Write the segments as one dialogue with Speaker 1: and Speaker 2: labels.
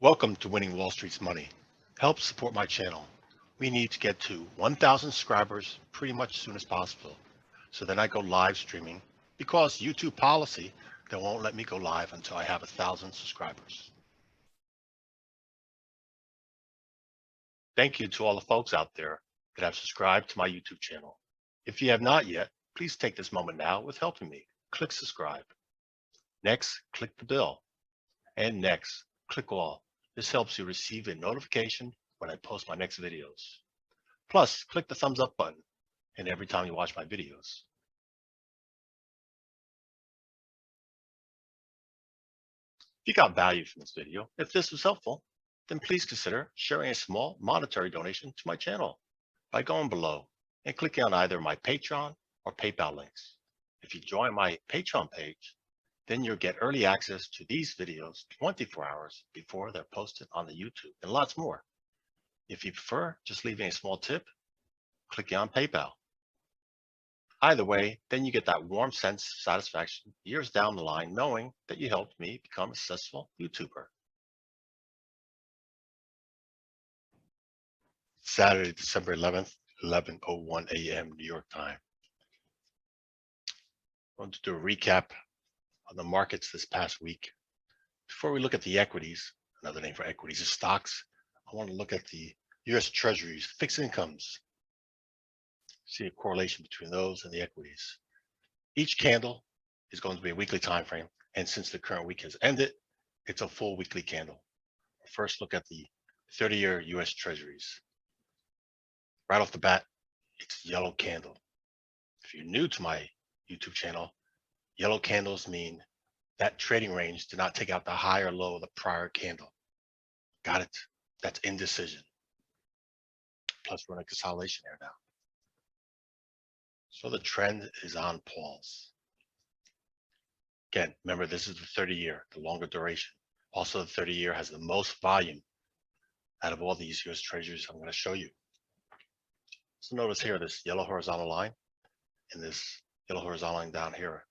Speaker 1: Welcome to Winning Wall Street's Money. Help support my channel. We need to get to 1,000 subscribers pretty much as soon as possible. So then I go live streaming because YouTube policy, they won't let me go live until I have 1,000 subscribers. Thank you to all the folks out there that have subscribed to my YouTube channel. If you have not yet, please take this moment now with helping me. Click subscribe. Next, click the bell. And next, click all. This helps you receive a notification when I post my next videos. Plus, click the thumbs up button and every time you watch my videos. If you got value from this video, if this was helpful, then please consider sharing a small monetary donation to my channel by going below and clicking on either my Patreon or PayPal links. If you join my Patreon page, then you'll get early access to these videos 24 hours before they're posted on the YouTube and lots more. If you prefer just leaving a small tip, click on PayPal. Either way, then you get that warm sense of satisfaction years down the line knowing that you helped me become a successful YouTuber. Saturday, December 11th, 11:01 a.m. New York time. I want to do a recap on the markets this past week. Before we look at the equities, another name for equities is stocks, I want to look at the U.S. Treasuries, fixed incomes. See a correlation between those and the equities. Each candle is going to be a weekly time frame, and since the current week has ended, it's a full weekly candle. First, look at the 30-year U.S. Treasuries. Right off the bat, it's a yellow candle. If you're new to my YouTube channel, yellow candles mean that trading range did not take out the high or low of the prior candle. Got it? That's indecision. Plus, we're in a consolidation here now. So the trend is on pause. Again, remember, this is the 30-year, the longer duration. Also, the 30-year has the most volume out of all these U.S. Treasuries I'm going to show you. So notice here, this yellow horizontal line and this yellow horizontal line down here.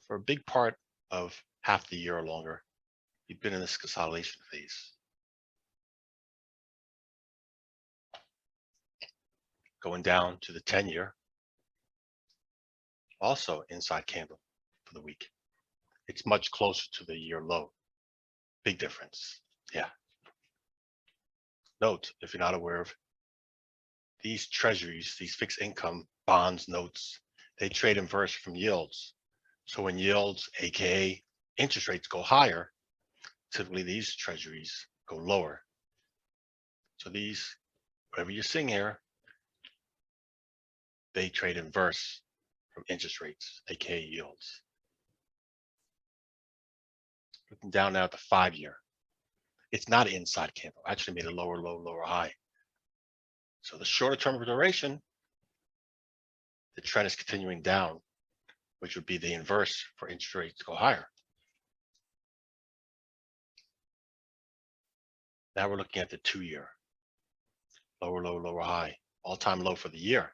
Speaker 1: For a big part of half the year or longer, you've been in this consolidation phase. Going down to the 10-year, also inside candle for the week. It's much closer to the year low. Big difference. Yeah. Note, if you're not aware of these treasuries, these fixed income bonds, notes, they trade inverse from yields. So when yields, aka interest rates, go higher, typically these treasuries go lower. So these, whatever you're seeing here, they trade inverse from interest rates, aka yields. Looking down now at the 5-year, it's not an inside candle. Actually made a lower low, lower high. So the shorter term duration, the trend is continuing down, which would be the inverse for interest rates to go higher. Now we're looking at the 2-year, lower low, lower high, all-time low for the year.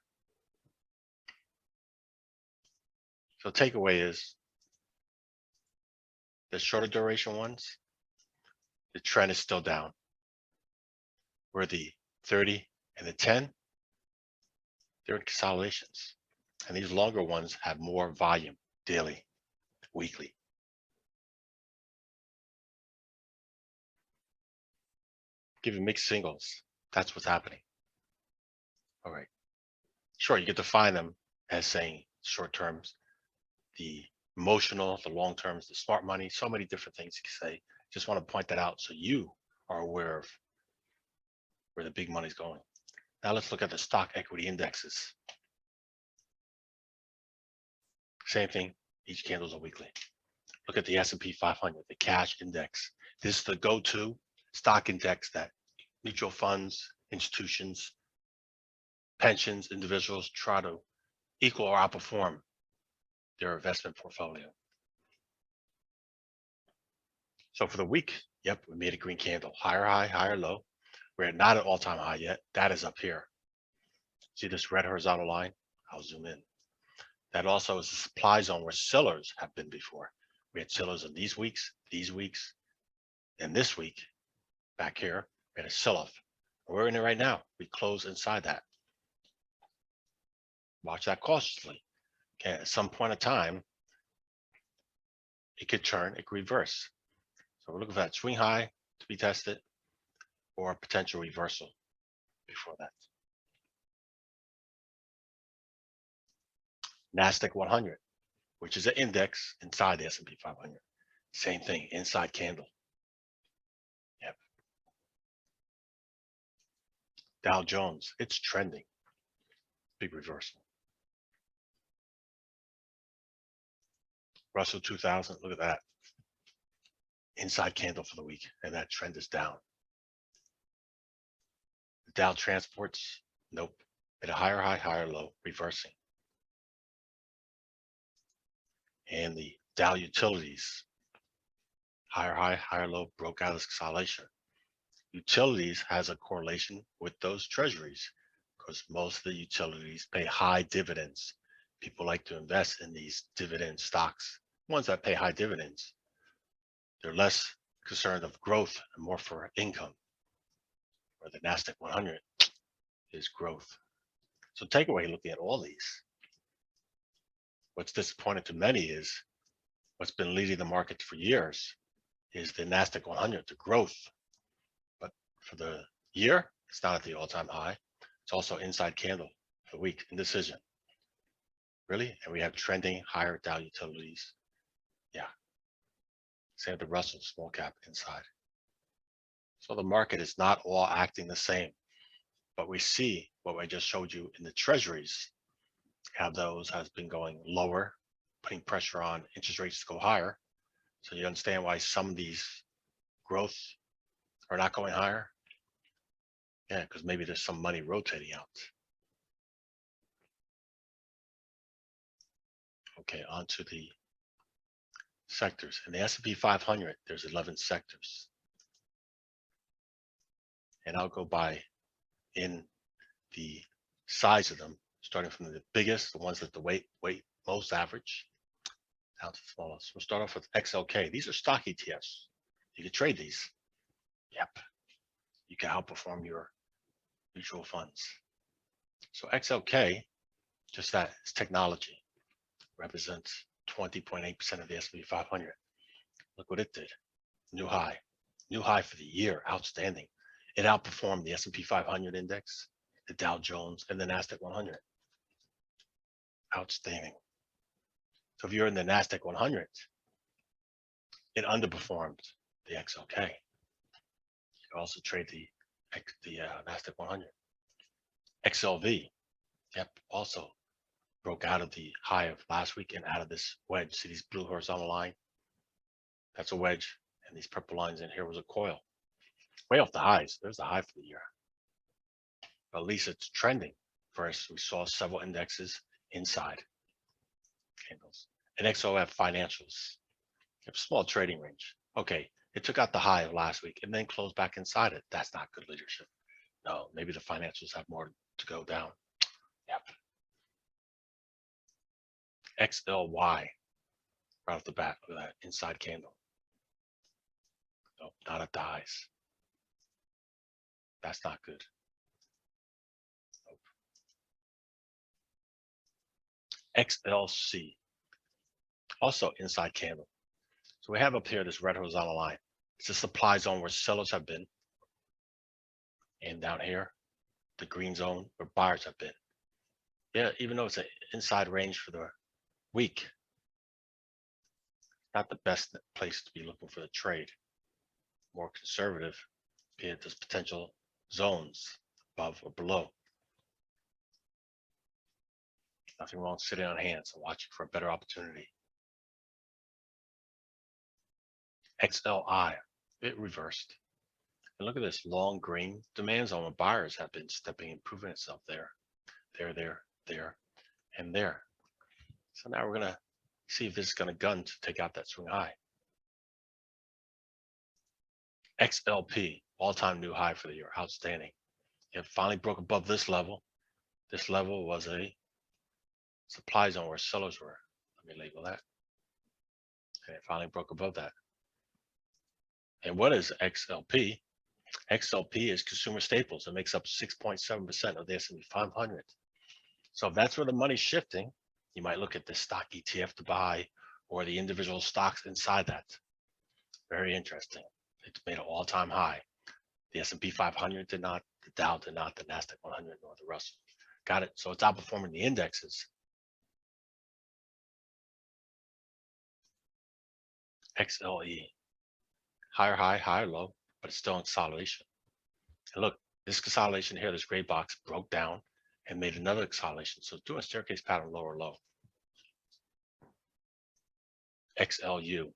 Speaker 1: So takeaway is the shorter duration ones, the trend is still down. Where the 30 and the 10, they're in consolidations. And these longer ones have more volume daily, weekly. Give you mixed signals. That's what's happening. All right. Sure, you get to find them as saying short terms, the emotional, the long terms, the smart money, so many different things you can say. Just want to point that out so you are aware of where the big money's going. Now let's look at the stock equity indexes. Same thing, each candle is a weekly. Look at the S&P 500, the cash index. This is the go-to stock index that mutual funds, institutions, pensions, individuals try to equal or outperform their investment portfolio. So for the week, yep, we made a green candle, higher high, higher low. We're not at all-time high yet. That is up here. See this red horizontal line? I'll zoom in. That also is a supply zone where sellers have been before. We had sellers in these weeks, And this week, back here, we had a sell-off. We're in it right now. We close inside that. Watch that cautiously. Okay, at some point in time, it could turn, it could reverse. So we're looking for that swing high to be tested or a potential reversal before that. NASDAQ 100, which is an index inside the S&P 500. Same thing, inside candle. Yep. Dow Jones, it's trending. Big reversal. Russell 2000, look at that. Inside candle for the week, and that trend is down. The Dow Transports, nope. At a higher high, higher low, reversing. And the Dow Utilities, higher high, higher low, broke out of this consolidation. Utilities has a correlation with those treasuries because most of the utilities pay high dividends. People like to invest in these dividend stocks, ones that pay high dividends. They're less concerned of growth and more for income. Where the NASDAQ 100 is growth. So takeaway looking at all these. What's disappointing to many is what's been leading the market for years is the NASDAQ 100 to growth. But for the year, it's not at the all-time high. It's also inside candle for the week, indecision. Really? And we have trending higher Dow Utilities. Yeah. Same with the Russell small cap inside. So the market is not all acting the same. But we see what I just showed you in the treasuries, how those has been going lower, putting pressure on interest rates to go higher. So you understand why some of these growth are not going higher? Yeah, because maybe there's some money rotating out. Okay, on to the sectors. In the S&P 500, there's 11 sectors. And I'll go by in the size of them, starting from the biggest, the ones that the weight most average, down to the smallest. We'll start off with XLK. These are stock ETFs. You can trade these. Yep. You can outperform your mutual funds. So XLK, just that, is technology. Represents 20.8% of the S&P 500. Look what it did. New high. New high for the year. Outstanding. It outperformed the S&P 500 index, the Dow Jones, and the NASDAQ 100. Outstanding. So if you're in the NASDAQ 100, it underperformed the XLK. You can also trade the NASDAQ 100. XLV, yep, also broke out of the high of last week and out of this wedge. See these blue horizontal line? That's a wedge, and these purple lines in here was a coil. Way off the highs. There's the high for the year. But at least it's trending. First, we saw several indexes inside candles. And XOF financials, small trading range. Okay, it took out the high of last week and then closed back inside it. That's not good leadership. No, maybe the financials have more to go down. Yep. XLY, right off the bat, look at that inside candle. Nope, not at the highs. That's not good. Nope. XLC, also inside candle. So we have up here this red horizontal line. It's a supply zone where sellers have been. And down here, the green zone where buyers have been. Yeah, even though it's an inside range for the week, not the best place to be looking for the trade. More conservative, be it those potential zones above or below. Nothing wrong sitting on hands and watching for a better opportunity. XLI, it reversed. And look at this long green demand zone where buyers have been stepping and proving itself there, there, and there. So now we're going to see if this is going to gun to take out that swing high. XLP, all-time new high for the year, outstanding. It finally broke above this level. This level was a supply zone where sellers were. Let me label that. And it finally broke above that. And what is XLP? XLP is consumer staples. It makes up 6.7% of the S&P 500. So if that's where the money's shifting, you might look at the stock ETF to buy or the individual stocks inside that. Very interesting. It's made an all-time high. The S&P 500 did not, the Dow did not, the Nasdaq 100 nor the Russell. Got it. So it's outperforming the indexes. XLE, higher high, higher low, but it's still in consolidation. And look, this consolidation here, this gray box broke down and made another consolidation. So doing a staircase pattern lower low. XLU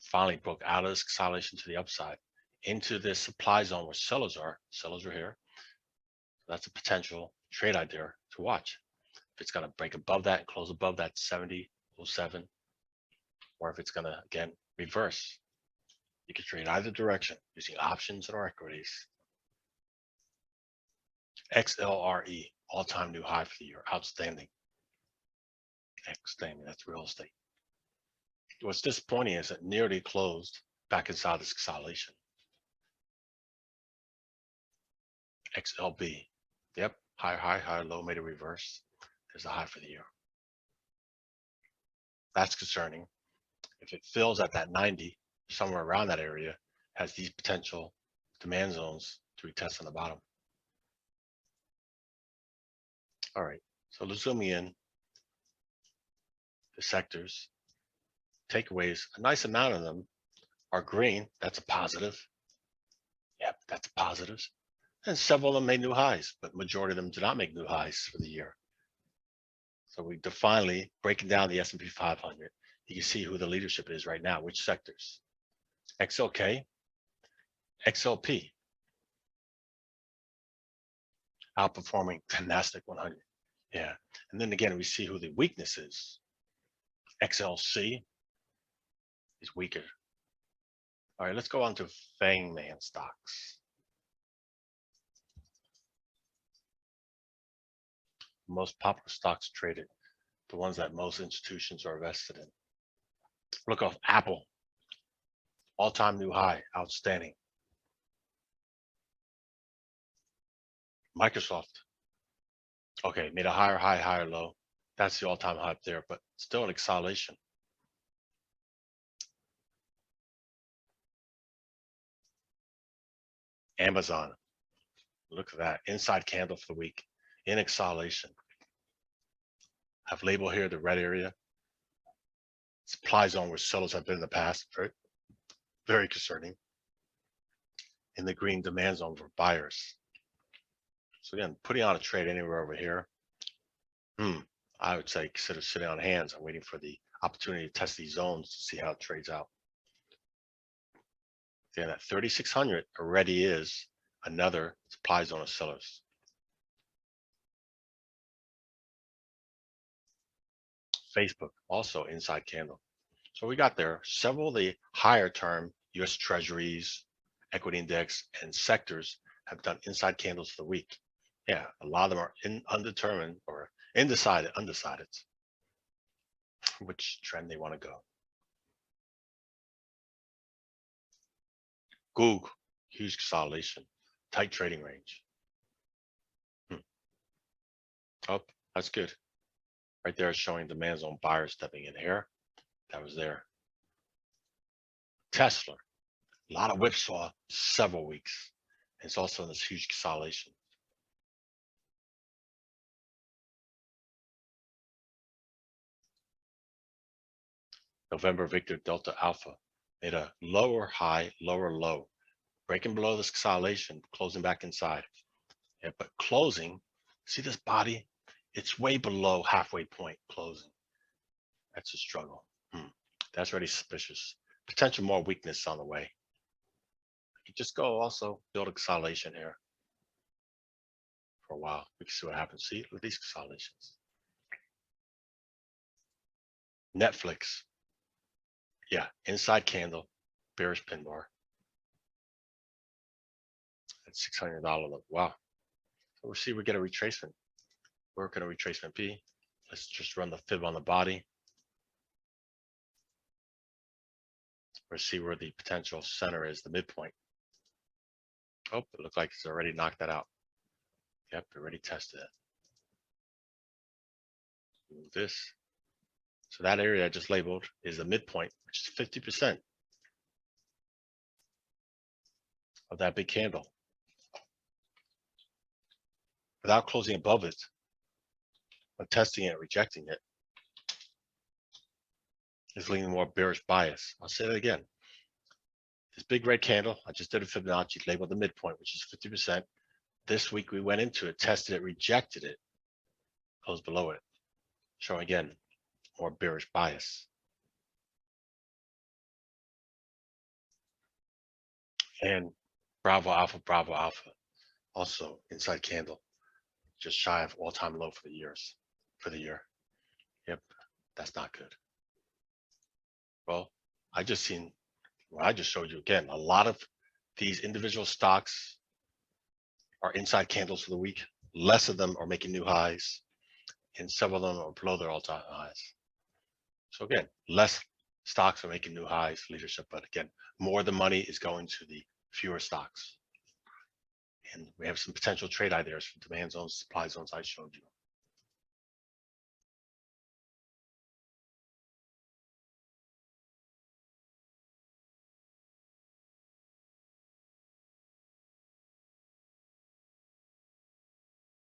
Speaker 1: finally broke out of this consolidation to the upside into this supply zone where sellers are. Sellers are here. That's a potential trade idea to watch. If it's going to break above that and close above that 70.07, or if it's going to, again, reverse. You can trade either direction using options or equities. XLRE, all-time new high for the year. Outstanding. Outstanding. That's real estate. What's disappointing is it nearly closed back inside this consolidation. XLB. Yep. Higher high, higher low, made a reverse. There's a high for the year. That's concerning. If it fills at that 90, somewhere around that area, has these potential demand zones to retest on the bottom. All right, so let's zoom in. The sectors, takeaways, a nice amount of them are green. That's a positive. Yep, that's a positive. And several of them made new highs, but majority of them did not make new highs for the year. So we finally breaking down the S&P 500. You can see who the leadership is right now, which sectors. XLK, XLP, outperforming the Nasdaq 100. Yeah, and then again, we see who the weakness is. XLC is weaker. All right, let's go on to Faang Man stocks. Most popular stocks traded, the ones that most institutions are invested in. Look off Apple, all-time new high, outstanding. Microsoft, okay, made a higher high, higher low. That's the all-time high up there, but still an acceleration. Amazon, look at that, inside candle for the week, in acceleration. I've labeled here the red area. Supply zone where sellers have been in the past, very, very concerning. In the green demand zone for buyers. So again, putting on a trade anywhere over here, I would say consider sitting on hands. I'm waiting for the opportunity to test these zones to see how it trades out. Again, at 3,600 already is another supply zone of sellers. Facebook, also inside candle. So we got there several of the higher term US Treasuries, equity index, and sectors have done inside candles for the week. Yeah, a lot of them are undetermined or undecided, which trend they want to go. Google, huge consolidation, tight trading range. Oh, that's good. Right there, showing demand zone buyers stepping in here. That was there. Tesla, a lot of whipsaw, several weeks. It's also in this huge consolidation. November Victor Delta Alpha made a lower high, lower low, breaking below this consolidation, closing back inside. Yeah, but closing, see this body? It's way below halfway point closing. That's a struggle. That's already suspicious. Potential more weakness on the way. You just go also build a consolidation here for a while. We can see what happens. See, with these consolidations. Netflix. Yeah, inside candle, bearish pin bar. At $600 low. Wow. So we'll see we get a retracement. Where can a retracement be? Let's just run the fib on the body. or see where the potential center is, the midpoint. Oh, it looks like it's already knocked that out. Yep, already tested it. Move this. So that area I just labeled is the midpoint, which is 50% of that big candle. Without closing above it, when testing it, rejecting it, is leaning more bearish bias. I'll say that again. This big red candle, I just did a Fibonacci, labeled the midpoint, which is 50%. This week we went into it, tested it, rejected it, closed below it, showing again more bearish bias. And Bravo Alpha, also inside candle, just shy of all-time low for the year. Yep, that's not good. Well, I just showed you again. A lot of these individual stocks are inside candles for the week. Less of them are making new highs, and several of them are below their all-time highs. So again, less stocks are making new highs, leadership, but again, more of the money is going to the fewer stocks. And we have some potential trade ideas for demand zones, supply zones I showed you.